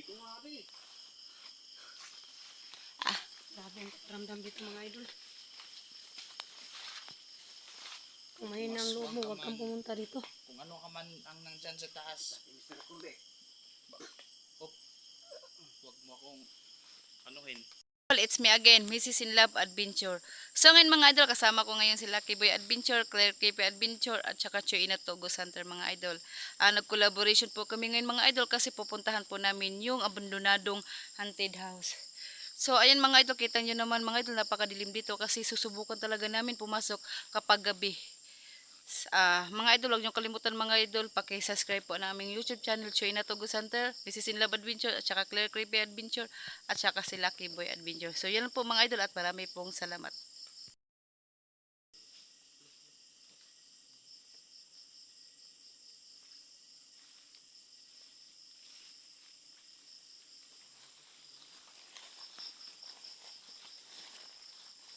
Ah, grabe ang ramdam dito mga idol. Kung mahina ang loob mo, huwag kang pumunta dito. Kung ano ka man ang nandyan sa taas. Hop. Huwag mo akong anuhin. It's me again, Mrs. In Love Adventure. So ngayon mga idol, kasama ko ngayon si Lucky Boy Adventure, Claire KP Adventure, at saka Chuy Inatogo Center mga idol. Nag-collaboration po kami ngayon mga idol kasi pupuntahan po namin yung abandonadong haunted house. So ayan mga idol, kita nyo naman mga idol, napakadilim dito kasi susubukan talaga namin pumasok kapag gabi. Mga idol, huwag nyo kalimutan mga idol, paki-subscribe po ng aming YouTube channel, Chuy Inatogo Center, Mrs. In Love Adventure, at saka Claire Creepy Adventure, at saka si Lucky Boy Adventure. So yan po mga idol at marami pong salamat.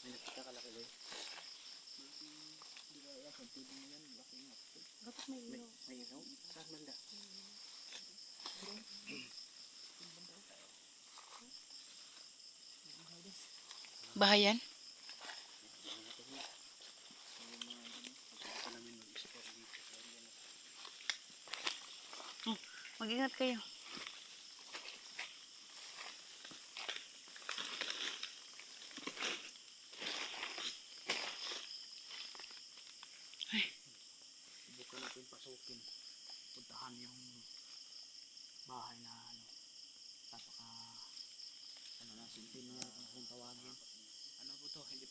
May nakita ka laki boy. Dapat may ilaw. May ilaw? Saan banda? Bahayan? Mag-ingat kayo. Subukan natin pasukin. Puntahan yung bahay na napaka na sintinyan kung tawagin. Ano po to? Hindi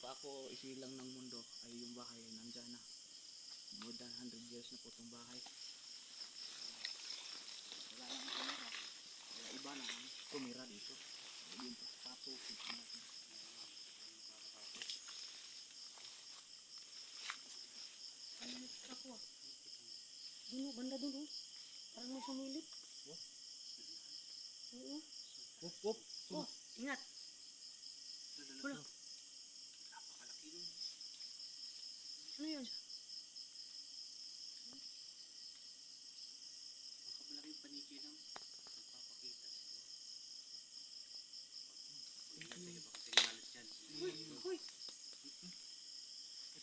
pa ako isilang ng mundo ay yung bahay nandyan na. More than 100 years na po itong bahay. Wala nang tumira. Wala iba na ang tumira dito. Yung pasukin natin. Ano nakita ko ah? Dulo, banda dulo. Parang may sumilip. Oh? Oo. Wop, wop. Oh, ingat. Wala. Napakalaki nun. Ano yun? Baka malaking paniki lang. Magpapakita siguro. Hindi baka signalis dyan. Uy, uy.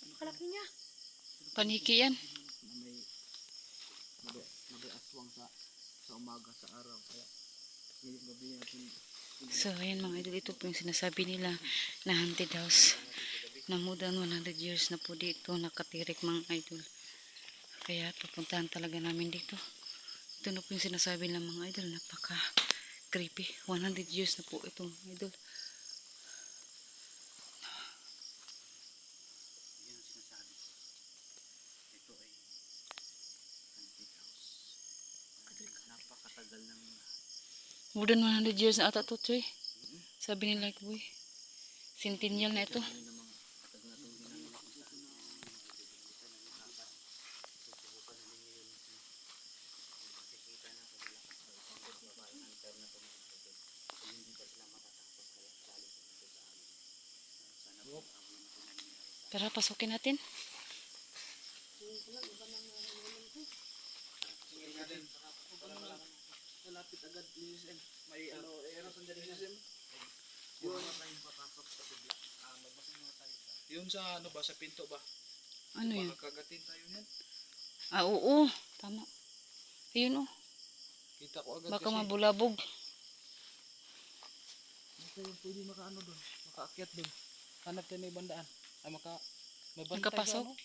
Napakalaki niya. Paniki yan. May aswang sa umaga sa araw. Kaya ngayong gabi natin. So ayan mga idol, ito po yung sinasabi nila na haunted house. Na more than 100 years na po dito nakatirik mga idol. Kaya pupuntahan talaga namin dito. Ito na po yung sinasabi ng mga idol, napaka creepy. 100 years na po ito mga idol. Yan ang sinasabi. Ito ay haunted house. Napakatagal ng More than 100 years na ata to, Choy. Sabi nila, boy. Centennial na ito. ng mga katag na itong ginagawa. Susubukan namin ngayon. Makikita na kung malakas daw itong mga babae hunter na tumutugtog. Kung hindi pa sila matatakot kaya galing po dito sa amin. Sana po wala na po nangyayari. Tara, pasukin natin. Malapit agad Lilisem. May ano sa Lilisem? Yun tayong papasok sa bigla. Magbasa muna tayo. Yun sa ano ba, sa pinto ba? Ano yun? Baka kagatin tayo niyan. Oo. Tama. Ayun, oh. Kita ko agad Baka kasi. mabulabog. Hindi tayo pwede makaano doon. Makaakyat doon. Hanap tayo may bandaan. May bantay Nagkapasok? sa ano?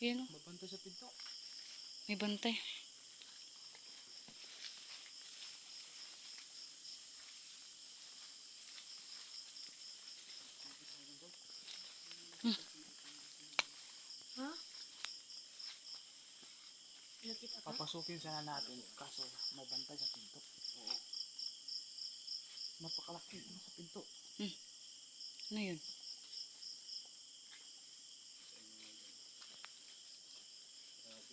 Ayun, oh. May bantay sa pinto. May bantay. Ha? Nakita ka? Papasukin sana natin kaso may bantay sa pinto. Oo. Napakalaki ano sa pinto. Ano yun? Si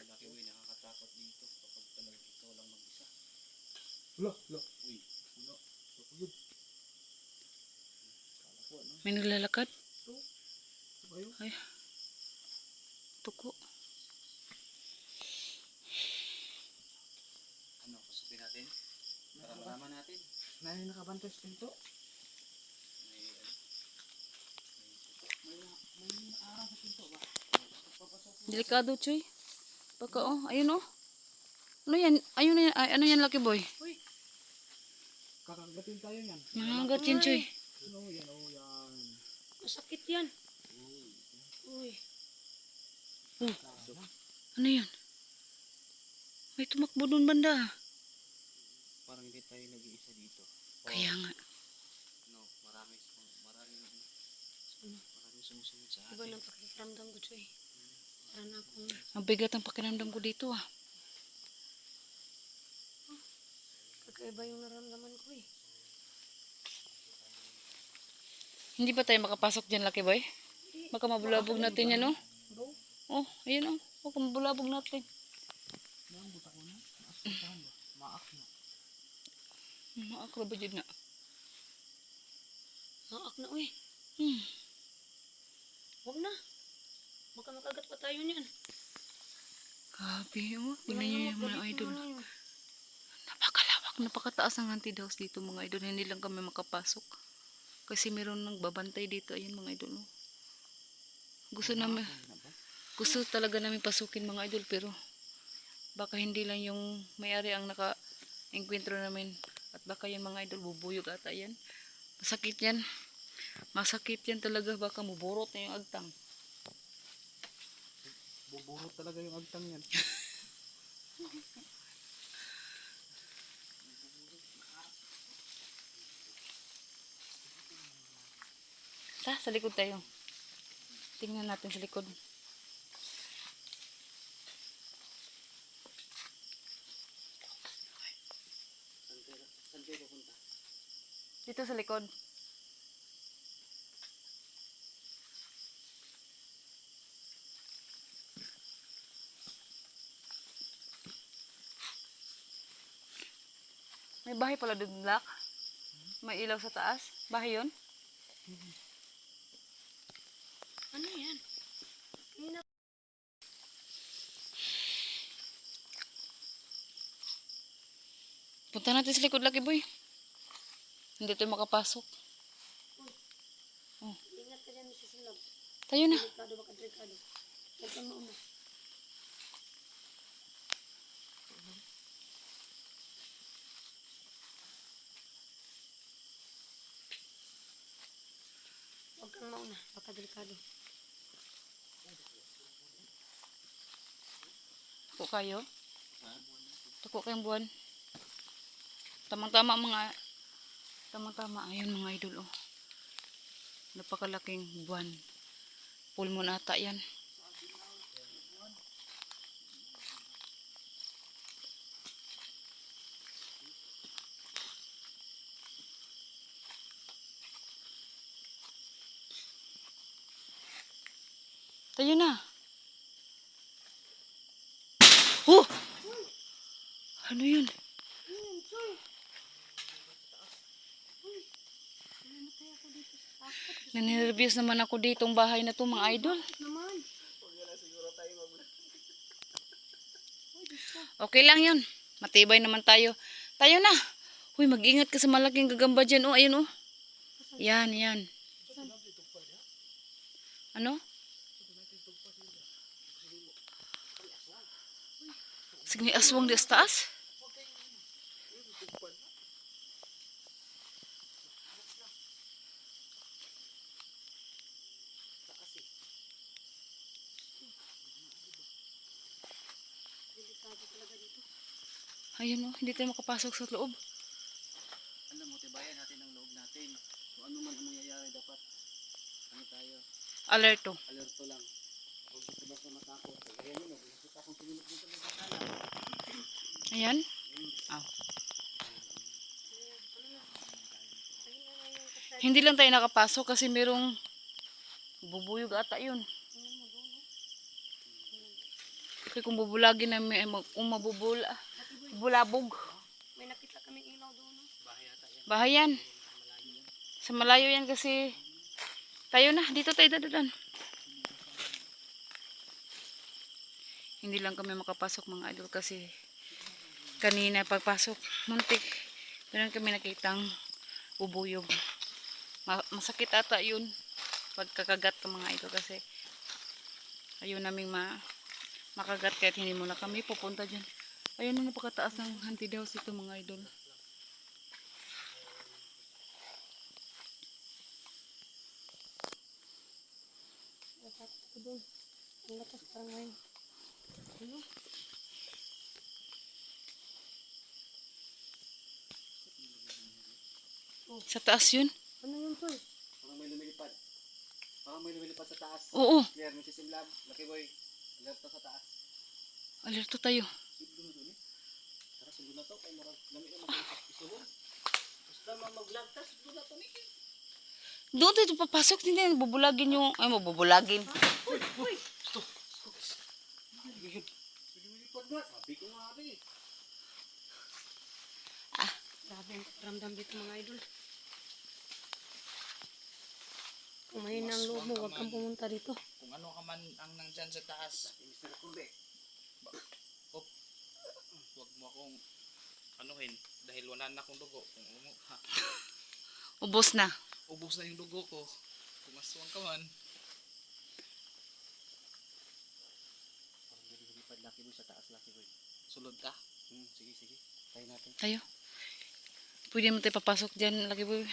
Lucky Boy nakakatakot dito kapag talagang ikaw lang mag-isa. Lo. Uy. Uno. Yun. Kala ko ano. May naglalakad? Ito. Ito kayo. Ay. Tuko. Ano, pasupin natin? Para Kasama natin. Na yung nakabantay sa pinto. May araw sa pinto ba? Delikado, Choy. Baka, oh. Ayun, oh. Ano yan? Ayun na yan. Ay, ano yan, Lucky Boy? Uy, Kakagatin tayo yan. Nangangagat yan, Choy. Oh, yan, oh, yan. masakit yan. Uy, Ano yan? May tumakbo doon banda. Parang hindi tayo nag-iisa dito. Kaya nga. No, marami sumusunod sa iba atin. ng pakikiramdam ko, Choy. Para na akong Ang bigat ang pakiramdam ko dito, ah. kakaiba yung naramdaman ko eh. Hindi ba tayo makapasok dyan, Lucky Boy? Baka mabulabog natin yan, oh. Bro, Oh, ayun, oh. Baka mabulabog natin. Maambot ako na. Maaksahan ba? Maak na. Maakro ba dyan na? naak na uy. Hmm. Huwag na. Baka makagat pa tayo niyan. Grabe, oh. Tingnan nyo yung mga idol. Ano, Napakalawak, napakataas ang haunted house dito, mga idol. Hindi lang kami makapasok. Kasi meron nang babantay dito. Ayun, mga idol, oh. Gusto talaga namin pasukin, mga idol, pero baka hindi lang yung may-ari ang naka-enkwentro namin. At baka yan, mga idol, bubuyog ata yan. Masakit yan. Masakit yan talaga. Baka muburot na yung agtang. Buburot talaga yung agtang yan. Sa likod tayo. Tingnan natin sa likod. Saan kayo pupunta? Dito sa likod. May bahay pala doon, Black. May ilaw sa taas. Bahay yun? ano yan? Kanina. Punta natin sa likod, Lucky Boy. Hindi tayo makapasok. Ingat ka dyan, Mrs. Love. Tayo na. Delikado, baka delikado. Huwag kang mauna. Huwag kang mauna, baka delikado. Tuko kayo. Tuko kayong buwan. Tamang-tama mga... Tamang-tama. Ayun, mga idol, oh. Napakalaking buwan. Full moon ata yan. Tayo na. Oh! Ano yun? Ayun, Choy. Uy, namatay ako dito sa takot. Nanireviews naman ako ditong bahay na to, mga idol. Naman. Okay lang yun. Matibay naman tayo. Tayo na. Uy, mag-ingat ka sa malaking gagamba dyan. Oh, ayun, oh. Yan, yan. Ano? Sige, may aswang di sa taas. Delikado talaga dito. Ayun, oh. Hindi tayo makapasok sa loob. Alam mo, tibayan natin ang loob natin. Kung ano man ang mangyayari, dapat ano tayo, Alerto. alerto lang. Huwag dito basta matakot. Kaya yun, nakita akong tumilip dito sa bintana. Ayan. Ah. Hindi lang tayo nakapasok kasi merong bubuyog ata yun. Kaya kung bubulagin namin, kung bulabog. May nakita kaming ilaw doon. No? Bahay yan. Sa malayo yan kasi. Tayo na, dito tayo dadadan. Hindi lang kami makapasok, mga idol, kasi kanina pagpasok, muntik Meron kami nakitang bubuyog. Masakit ata yun. Pagkakagat ng mga ito kasi ayun naming makagat kahit hindi muna kami pupunta dyan. Ayun na napakataas ng hunted house ito mga idol. Dapat ako doon. Ang lakas parang ngayon. Ano? Sa taas yun? Ano yun, Choy? Parang may lumilipad. Parang may lumilipad sa taas. Oo, Clear, Mrs. Imlab. Lucky boy. Alerto sa taas. alerto tayo. Siglo na doon eh. Tara, siglo na to. Kaya marag lamig na mag-iisip isulong. Basta mag-vlog siglo na to ni. Doon tayo papasok, hindi na bubulagin yung, ay mabubulagin. Uy! Uy! May lumilipad nga. Sabi ko nga rin. Grabe ang ramdam dito mga idol. Kung mahina ang loob mo, huwag kang pumunta dito. Kung ano ka man ang nandyan sa taas. Mr. Kulbe. Op. Huwag mo akong anuhin. Dahil wala na akong dugo. Kung ha, Ubos na. ubos na yung dugo ko. Kung aswang ka man. Parang lumilipad, Lucky boy, sa taas, Lucky boy. Sulod ka? Sige, sige. Tayo natin. Tayo. Pwede mo tayo papasok dyan, lagi boy.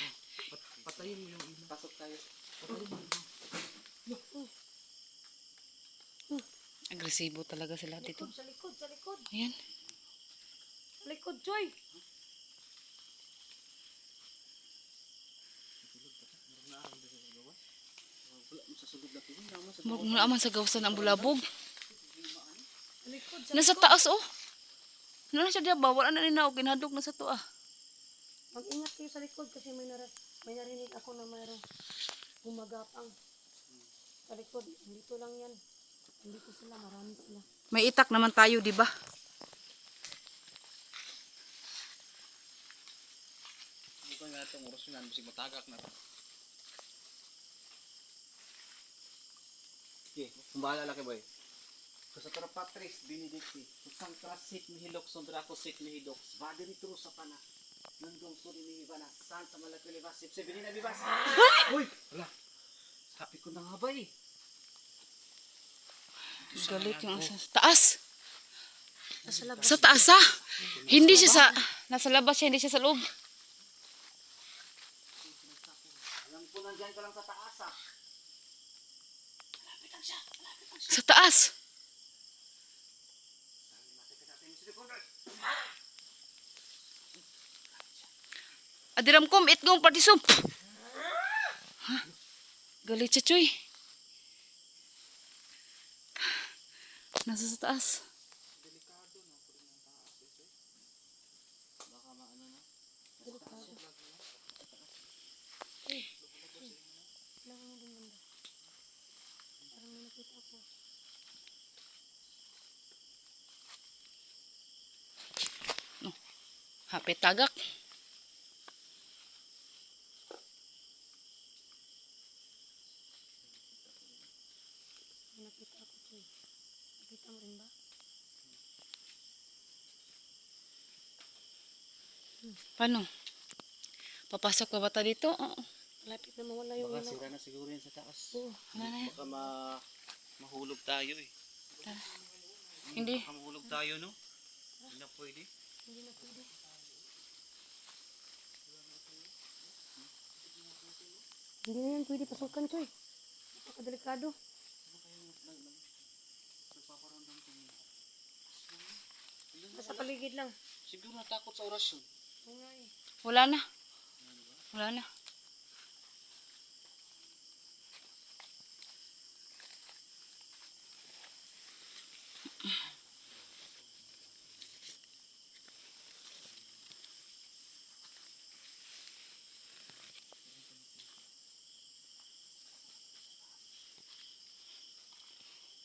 Patayin mo yung ilaw. Pasok tayo. Patayin mo yung ilaw. Agresibo talaga sila dito. Likod, sa likod, sa likod. Ayan. Sa likod, Choy. Wala mo sa sulod, Lucky boy. Naman sa Mula aman sa gawasan ang bulabog. Sa likod, sa Nasa likod. taas oh. Ano na siya diya ba? Wala na ninaw. Kinadok na sa to ah. Mag-ingat kayo sa likod kasi may narinig ako na mayroong gumagapang. Sa likod, dito lang yan. Dito sila, marami sila. May itak naman tayo, di ba? Bukan nga itong oras yun. Bisig matagak na ito. Okay, kumbahala, Lucky boy. Kusatra Patris, Benedicti, Kusangtra Sit Mihilok, Sondrako Sit Mihidok, Svadiri Tru sa pana, Nandong Suri Mihibana, Santa Malakilibas, Sipsibini na Bibas. Uy! Wala. Sabi ko na nga ba eh. Galit yung sa taas. Nasa labas. Sa taas ah. Hindi siya sa, nasa labas siya, hindi siya sa loob. Alam ko nandyan ka lang sa taas ah. Sa taas. Adiram kom, itgong partisum. Ha? Galit siya, Choy. Nasa sa taas. Delikado no, pwede ng taas ito. Baka maano na. Lang mo din banda. Parang may nakita ako. Hapit tagak. May nakita ako, Choy. Nakita mo rin ba? Paano? Papasok pa ba tayo dito? Oo. Malapit na mawala yung Baka ilaw. sira na siguro yan sa taas. Oo. Wala na yan. Baka mahulog tayo eh. Tara. Hindi. Baka mahulog tayo no? Hindi na pwede. Hindi na pwede. Hindi na yan pwede pasukan, Choy. Napakadelikado. Nasa paligid lang. Siguro natakot sa orasyon. Oo nga eh. Wala na. Wala na.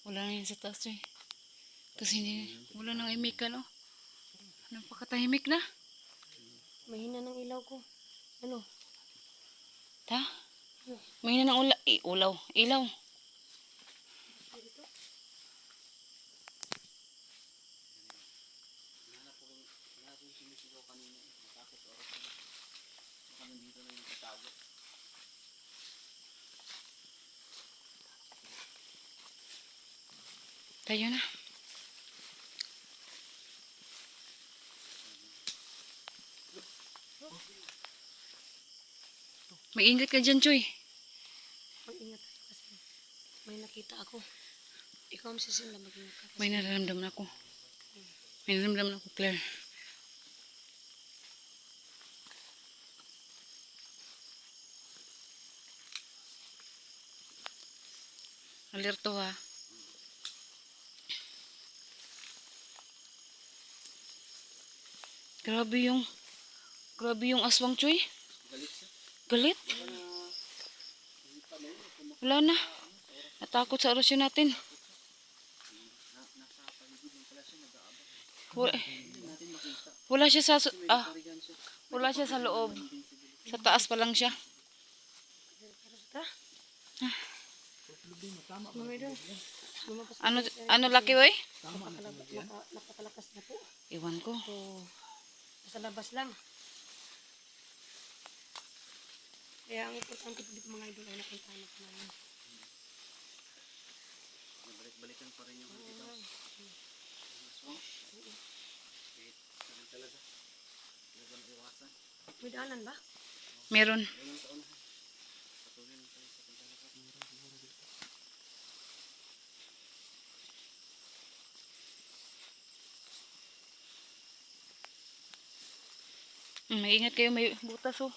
Wala na yan sa taas eh. Tapos hindi, wala nang imik no? Napakatahimik na. Mahina ng ilaw ko. Ano? Ta? May na ng ulaw. Ilaw. Hanap ko yung sinisigaw kanina. Bakit? Baka nandito na yung tatago. Tayo na. Mag-ingat ka dyan, Choy. Mag-ingat tayo kasi may nakita ako. Ikaw ang sisinla, mag-ingat ka kasi. May nararamdaman ako. May nararamdaman ako, Claire. Alerto ha. Grabe yung aswang, Choy. Galit siya. Galit. Wala na. Natakot sa orasyon natin. Nasa paligid lang pala siya, nag-aabang. Wala, Hindi natin makita. wala siya sa Parigan siya. wala siya sa loob. Sa taas pa lang siya. Tara. Mga idol. Lumabas na Ano tayo sa- ano laki boy? Napakalakas na po. Iwan ko. So, nasa labas lang. Kaya ang importante po dito mga idol ay napuntahan na po namin. Balik-balikan pa rin yung hantitaw. Aswang. Kahit saan talaga. Talagang iwasan. May daanan ba? Meron. Walang kaunahan. Patuloy lang tayo sa paglalakad. Meron siguro dito. Maingat kayo, may butas oh.